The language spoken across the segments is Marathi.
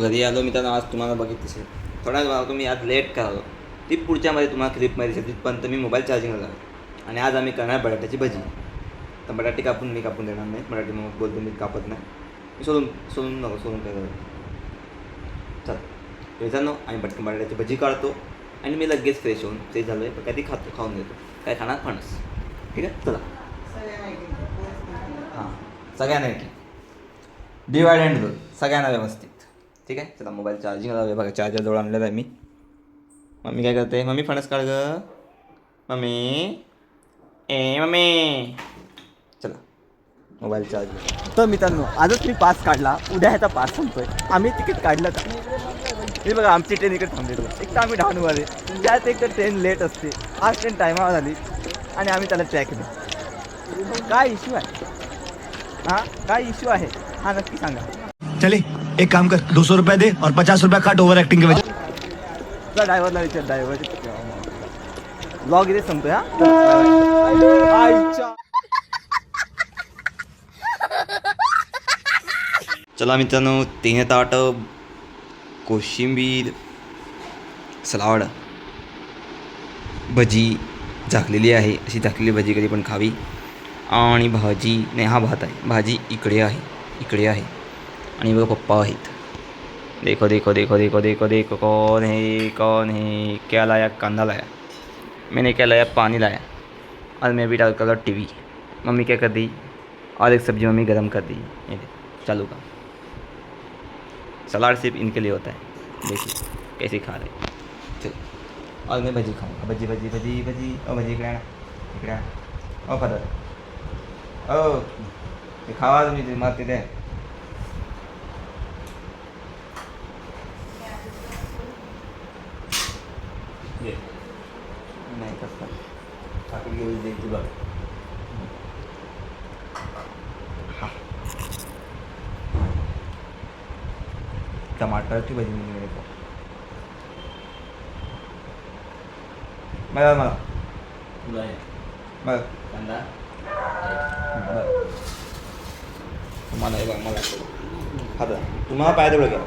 घरी आलो मी त्यांना आज तुम्हाला बघितलीच थोड्याच वेळा तुम्ही आज लेट करालो ती पुढच्यामध्ये तुम्हाला क्लिपमध्ये दिसेल तिथपर्यंत मी मोबाईल चार्जिंगला लावला आणि आज आम्ही करणार बटाट्याची भजी. तर बटाटे कापून मी कापून देणार नाही, बटाटे मग बोलतो मी कापत नाही, मी सोडून नको सोडून काय करतो. चल मित्रांनो आम्ही पटकन बटाट्याची भजी काढतो आणि मी लगेच फ्रेश होऊन फ्रेश झालो आहे काय ती खाऊन घेतो. काय खाणार फणस. ठीक आहे चला. हां सगळ्यांना की डिवाइड अँड रूल सगळ्यांना व्यवस्थित. ठीक आहे चला मोबाईल चार्जिंग लावूया. बघा चार्जर जवळ आणलेला आहे मी. मम्मी काय करते, मम्मी फणस काढ ग मम्मी. मम्मी चला मोबाईल चार्ज. तर मित्रांनो आजच मी पास काढला, उद्या ह्याचा पास संपतोय. आम्ही तिकीट काढलं का हे बघा आमची ट्रेन इकडे थांबली. एक तर आम्ही डहाणू आले त्यात एक तर ट्रेन लेट असते. आज ट्रेन टायमावर झाली आणि आम्ही त्याला ट्रॅक दिला. काय इश्यू आहे हां, काय इश्यू आहे हा नक्की सांगा. चले एक काम कर 200 रुपये दे और 50 रुपये काट ओवर एक्टिंग के वजह. तुला ड्रायव्हरला विचार, ड्रायव्हर ब्लॉग इथे संपतोय. हा चला मित्रांनो 3 ताट कोशिंबीर सलाड भजी झाकलेली आहे. अशी झाकलेली भजी कधी पण खावी. आणि भाजी नाही हा भात आहे, भाजी इकडे आहे आणि बघा पप्पा आहेत. देखो देखो देखो देखो देखो देखो कौन है क्या लाया, कांदा लाया, मैंने क्या लाया, पानी लाया और मैं भी डाल कर टीवी. मम्मी क्या कर दी और एक सब्जी मम्मी गरम कर दी. ये चालू का सलाद सिर्फ इनके लिए होता है. देखिए कैसे खा रहे. चलो और मैं भजी खाऊंगा. भजी भजी भजी भजी और भजी इकडे ओ फादर ओ ते खावा तुम्ही ते मग तिथे. नाही कसं ठाकून घेऊन दे तुला. टमाटरची भजी मिळेल मला कांदा तुम्हाला हे बघा मला खाता तुम्हाला पाय तेवढं घ्या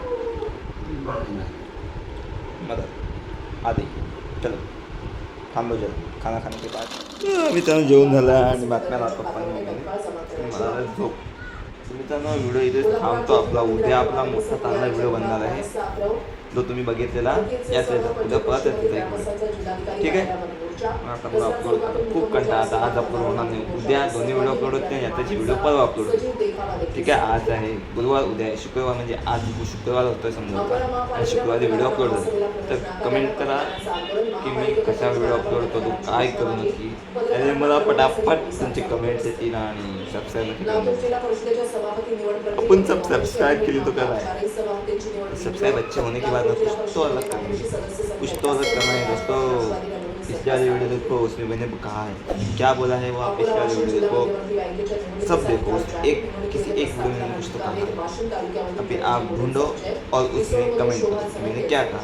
मदत आधी. चलो थांबलो जरा खाना खाने के बाद. मित्रांनो जेवण झालं आणि बातम्या लागतो मला झोप. मित्रांनो व्हिडिओ इथे थांबतो आपला. उद्या आपला मोठा चांगला व्हिडिओ बनणार आहे जो तुम्ही बघितलेला याच उद्या परत येतो. ठीक आहे आता मला अपलोड खूप कंटाळा आता. आज अपलोड होणार नाही, उद्या दोन्ही व्हिडिओ अपलोड होते याच्याची व्हिडिओ परवा अपलोड होते. ठीक आहे आज आहे गुरुवार, उद्या आहे शुक्रवार, म्हणजे आज शुक्रवार होतोय समजा आणि शुक्रवारी व्हिडिओ अपलोड होतो. तर कमेंट करा की मी कशा व्हिडिओ अपलोड करू, काय करू नक्की. आणि मला पटापट तुमचे कमेंट्स येतील आणि सबस्क्राईब अपन सब सब्सक्राइब के लिए तो कर रहा है. सब्सक्राइब अच्छे होने के बाद कुछ तो अलग करना है दोस्तों. पिछले वाली वीडियो देखो उसमें मैंने कहा है क्या बोला है वो. आप पिछले वाली वीडियो देखो सब देखो. एक किसी एक वीडियो में कुछ तो कहा है. अभी आप ढूंढो और उसमें कमेंट करो मैंने क्या कहा.